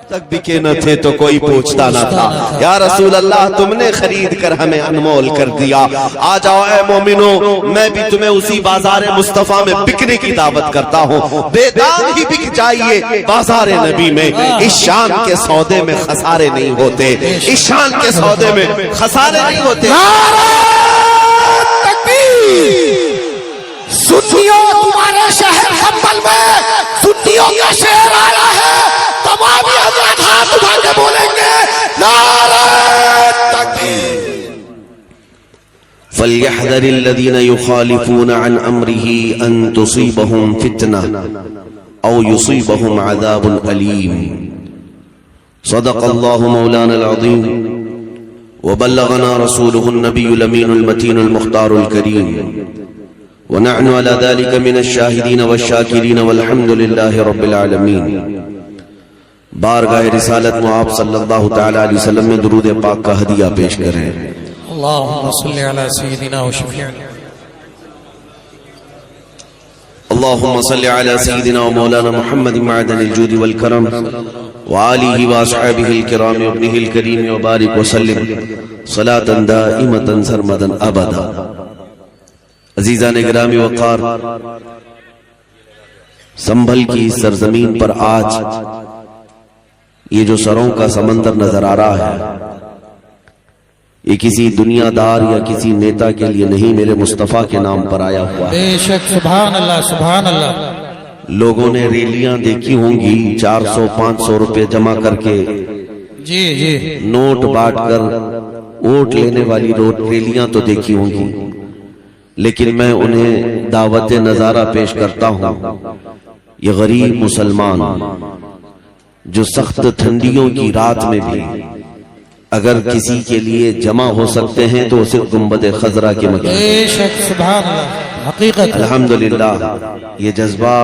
تک بکے نہ تھے تو کوئی پوچھتا نہ تھا. یا رسول اللہ تم نے خرید کر ہمیں انمول کر دیا. آ جاؤ اے مومنو, میں بھی تمہیں اسی بازار مصطفیٰ میں بکنے کی دعوت کرتا ہوں. بے دام ہی بک جائیے بازار نبی میں. اس شان کے سودے میں خسارے نہیں ہوتے, اس شان کے سودے میں خسارے نہیں ہوتے. سنیوں تمہارے شہر حنبل میں سنیوں کا شہر آیا ہے. تمام حضرات ہاتھ اٹھا کے بولیں گے نعرہ تکبیر. فَلْيَحْذَرِ الَّذِينَ يُخَالِفُونَ عَنْ أَمْرِهِ أَن تُصِيبَهُمْ فِتْنَةٌ أَوْ يُصِيبَهُمْ عَذَابٌ أَلِيمٌ. صدق الله مولانا العظيم وبلغنا رسوله النبي الأمين المتين المختار الكريم ونحن على ذلك من الشاهدين والشاكرين والحمد لله رب العالمين. بارگاہ رسالت میں آپ صلی اللہ تعالی علیہ وسلم میں درود پاک کا ہدیہ پیش کریں. اللہم صلی علی سیدنا و شفیعنا. اللهم صل على سيدنا ومولانا محمد معدن الجود والكرم وآله وأصحابه الكرام وابنه الكريم وبارك وسلم صلاة دائمة سرمدا أبدا. عزیزان گرامی وقار, سنبھل کی سرزمین پر آج یہ جو سروں کا سمندر نظر آ رہا ہے, یہ کسی دنیا دار یا کسی نیتا کے لیے نہیں, میرے مصطفیٰ کے نام پر آیا ہوا ہے. بے شک. سبحان اللہ سبحان اللہ. لوگوں نے ریلیاں دیکھی ہوں گی, 400-500 روپے جمع کر کے جی جی نوٹ بانٹ کر ووٹ لینے والی ریلیاں تو دیکھی ہوں گی, لیکن میں انہیں دعوت نظارہ پیش کرتا ہوں. یہ غریب مسلمان جو سخت ٹھنڈیوں کی رات میں بھی اگر کسی کے لیے جمع ہو سکتے ہیں تو صرف گنبد خضرا کے مکان. بے شک. سبحان اللہ. حقیقت. الحمدللہ یہ جذبہ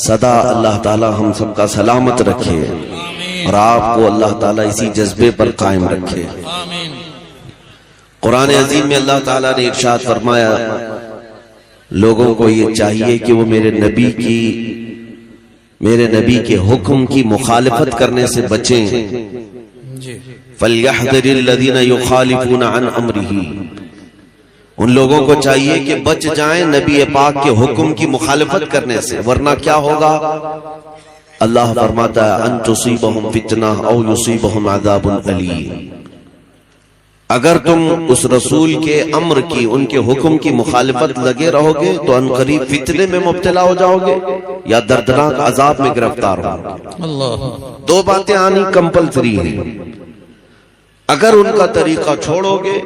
صدا اللہ تعالی ہم سب کا سلامت رکھے اور آپ کو اللہ تعالی اسی جذبے پر قائم رکھے. آمین. قرآن عظیم میں اللہ تعالیٰ نے ارشاد فرمایا, لوگوں کو یہ چاہیے کہ وہ میرے نبی کے حکم کی مخالفت کرنے سے بچیں. فَلْيَحْذَرِ الَّذِينَ يُخَالِفُونَ عَنْ أَمْرِهِ, ان لوگوں کو چاہیے کہ بچ جائیں نبی پاک کے حکم کی مخالفت کرنے سے, ورنہ کیا ہوگا؟ اللہ فرماتا ہے ان تصیبہم فتنہ او یصیبہم عذاب علیم. اگر تم اس رسول کے امر کی, ان کے حکم کی مخالفت لگے رہو گے تو ان قریب فتنے میں مبتلا ہو جاؤ گے یا دردناک عذاب میں گرفتار ہو گے. دو باتیں آنی کمپلسری ہیں. اگر ان کا طریقہ چھوڑو گے,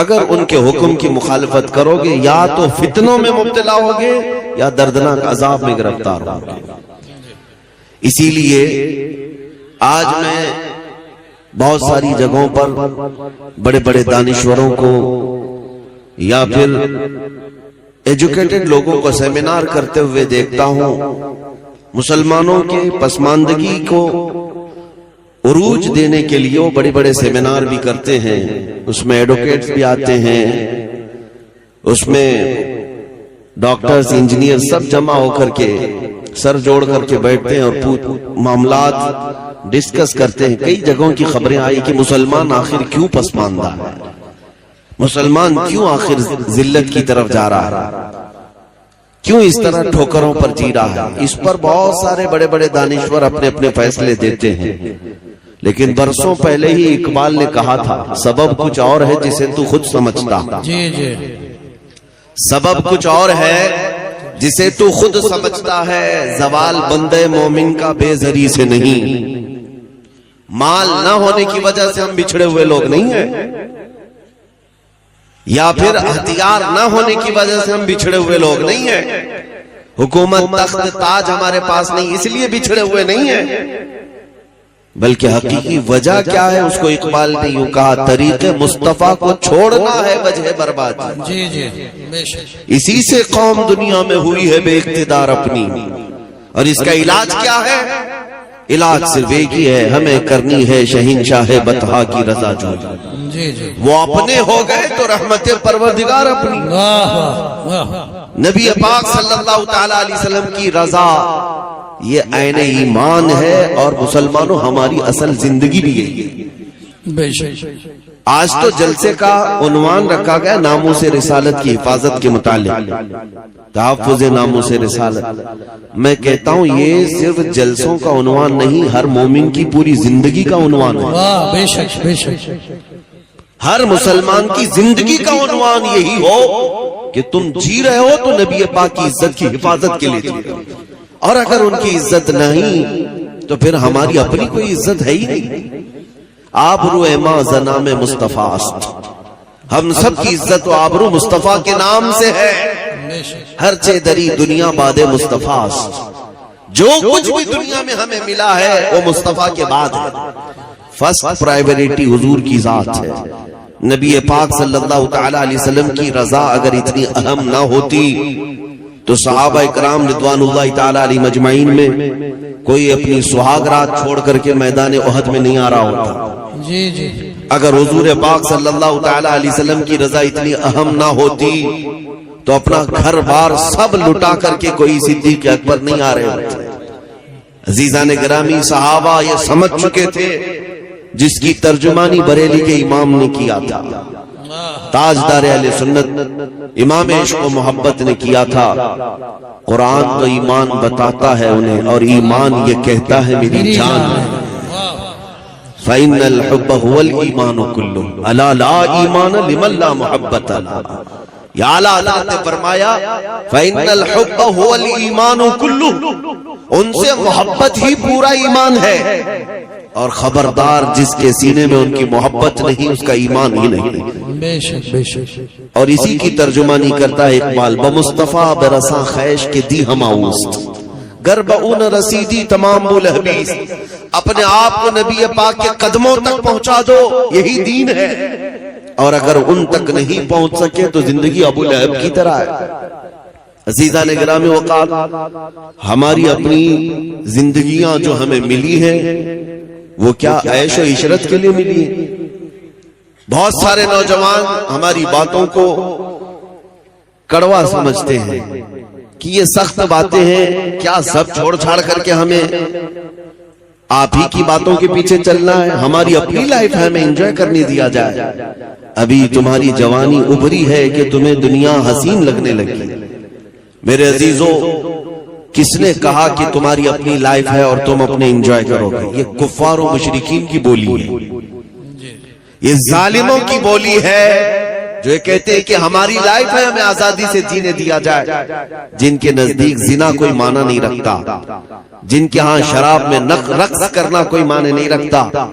اگر ان کے حکم کی مخالفت کرو گے, یا تو فتنوں میں مبتلا ہوگے یا دردناک عذاب میں گرفتار ہو گے. اسی لیے آج میں بہت ساری جگہوں پر بڑے بڑے دانشوروں کو یا پھر ایجوکیٹڈ لوگوں کو سیمینار کرتے ہوئے دیکھتا ہوں. مسلمانوں کے پسماندگی کو عروج دینے کے لیے وہ بڑے بڑے سیمینار بھی کرتے ہیں, اس میں ایڈوکیٹس بھی آتے ہیں, اس میں ڈاکٹرز انجینئر سب جمع ہو کر کے سر جوڑ کر کے بیٹھتے ہیں اور معاملات ڈسکس کرتے ہیں. کئی جگہوں کی خبریں آئی کہ مسلمان آخر کیوں پسماندہ ہے, مسلمان کیوں آخر ذلت کی طرف جا رہا ہے, کیوں اس طرح ٹھوکروں پر جی رہا ہے. اس پر بہت سارے بڑے بڑے دانشور اپنے اپنے فیصلے دیتے ہیں, لیکن برسوں پہلے ہی اقبال نے کہا تھا, سبب کچھ اور ہے جسے تو خود سمجھتا. سبب کچھ اور ہے جسے تو خود سمجھتا ہے, زوال بندے مومن کا بے زری سے نہیں. مال نہ ہونے کی وجہ سے ہم بچھڑے ہوئے لوگ نہیں ہیں, یا پھر ہتھیار نہ ہونے کی وجہ سے ہم بچھڑے ہوئے لوگ نہیں ہیں. حکومت تخت تاج ہمارے پاس نہیں اس لیے بچھڑے ہوئے نہیں ہیں, بلکہ حقیقی وجہ کیا ہے اس کو اقبال نے یوں کہا, طریق مصطفیٰ کو چھوڑنا ہے وجہ بربادی. اسی سے قوم دنیا میں ہوئی ہے بے اقتدار اپنی, اور اس کا علاج کیا ہے؟ علاج صرف ایک ہی ہے, ہمیں کرنی ہے شہنشاہ بطحا کی رضا جو. وہ اپنے ہو گئے تو رحمت پروردگار اپنی. نبی پاک صلی اللہ تعالی علیہ وسلم کی رضا یہ عین ایمان ہے، اور مسلمانوں ہماری اصل زندگی بھی یہی ہے۔ بے شک آج تو جلسے کا عنوان رکھا گیا ناموس رسالت کی حفاظت کے متعلق، تحفظ ناموس رسالت۔ میں کہتا ہوں یہ صرف جلسوں کا عنوان نہیں، ہر مومن کی پوری زندگی کا عنوان ہے۔ واہ، بے شک بے شک۔ ہر مسلمان کی زندگی کا عنوان یہی ہو کہ تم جی رہے ہو تو نبی پاک کی عزت کی حفاظت کے لیے جی رہے ہو، اور اگر ان کی عزت نہیں تو پھر ہماری اپنی کوئی عزت ہے ہی نہیں۔ آبرو ما زنام مصطفیٰ است، ہم سب کی عزت و آبرو مصطفیٰ کے نام سے ہے۔ ہر چے دری دنیا باد مصطفیٰ است، جو کچھ بھی دنیا میں ہمیں ملا ہے وہ مصطفیٰ کے بعد ہے۔ فرسٹ پرائیوریٹی حضور کی ذات ہے۔ نبی پاک صلی اللہ تعالی علیہ وسلم کی رضا اگر اتنی اہم نہ ہوتی تو صحابہ اکرام رضوان اللہ تعالی علیہ مجمعین میں کوئی اپنی سہاگ رات چھوڑ کر کے میدان احد میں نہیں آ رہا ہوتا۔ جی جی۔ اگر حضور پاک صلی اللہ تعالی علیہ وسلم کی رضا اتنی اہم نہ ہوتی تو اپنا گھر بار سب لٹا کر کے کوئی صدیق اکبر نہیں آ رہے ہوتے۔ عزیزان گرامی، صحابہ یہ سمجھ چکے تھے، جس کی ترجمانی بریلی کے امام نے کیا تھا، تاجدار اہل سنت امام عشق و محبت نے کیا تھا۔ قرآن تو ایمان بتاتا ہے انہیں، اور ایمان یہ کہتا ہے میری جان ہے۔ فَإِنَّ الْحُبَّ هُوَ الْإِيمَانُ كُلُّهُ أَلَا لَا إِيمَانَ لِمَنْ لَا مُحَبَّةَ لَهُ۔ یا اعلیٰ حضرت نے فرمایا فَإِنَّ الْحُبَّ هُوَ الْإِيمَانُ كُلُّهُ، ان سے محبت ہی پورا ایمان ہے، اور خبردار جس کے سینے میں ان کی محبت نہیں اس کا ایمان ہی نہیں۔ بے شک بے شک۔ اور اسی کی ترجمانی کرتا ہے اقبال، بمصطفیٰ برساں خیش کے دی ہماؤست، گرب اون رسیدی تمام بولحبیس۔ اپنے آپ کو نبی پاک کے قدموں تک پہنچا دو، یہی دین ہے، اور اگر ان تک نہیں پہنچ سکے تو زندگی ابو لہب کی طرح ہے۔ عزیزان گرامی وقار، ہماری اپنی زندگیاں جو ہمیں ملی ہیں وہ کیا عیش و عشرت کے لیے ملی ہے؟ بہت سارے نوجوان ہماری باتوں کو کڑوا سمجھتے ہیں کہ یہ سخت باتیں ہیں، کیا سب چھوڑ چھاڑ کر کے ہمیں آپ ہی کی باتوں کے پیچھے چلنا ہے؟ ہماری اپنی لائف ہے، ہمیں انجوائے کرنے دیا جائے۔ ابھی تمہاری جوانی ابھری ہے کہ تمہیں دنیا حسین لگنے لگی۔ میرے عزیزوں، کس نے کہا کہ تمہاری اپنی لائف ہے اور تم اپنے انجوائے کرو گے؟ یہ کفار و مشرکین کی بولی ہے، یہ ظالموں کی بولی ہے جو یہ کہتے ہیں کہ ہماری لائف ہے، ہمیں آزادی سے جینے دیا جائے۔ جن کے نزدیک زنا کوئی معنی نہیں رکھتا، جن کے ہاں شراب میں رقص کرنا کوئی معنی نہیں رکھتا،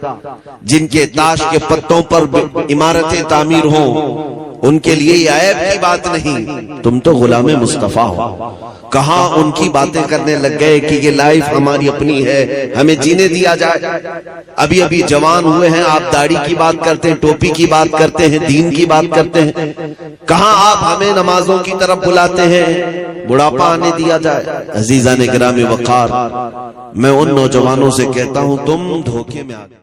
جن کے تاش کے پتوں پر عمارتیں تعمیر ہوں، ان کے لیے یہ عیب کی بات نہیں۔ تم تو غلام مصطفیٰ ہو، کہاں ان کی باتیں کرنے لگ گئے کہ یہ لائف ہماری اپنی ہے، ہمیں جینے دیا جائے۔ ابھی ابھی جوان ہوئے ہیں، آپ داڑھی کی بات کرتے ہیں، ٹوپی کی بات کرتے ہیں، دین کی بات کرتے ہیں، کہاں آپ ہمیں نمازوں کی طرف بلاتے ہیں؟ بڑھاپا آنے دیا جائے۔ عزیزان گرامی وقار، میں ان نوجوانوں سے کہتا ہوں تم دھوکے میں آ گئے۔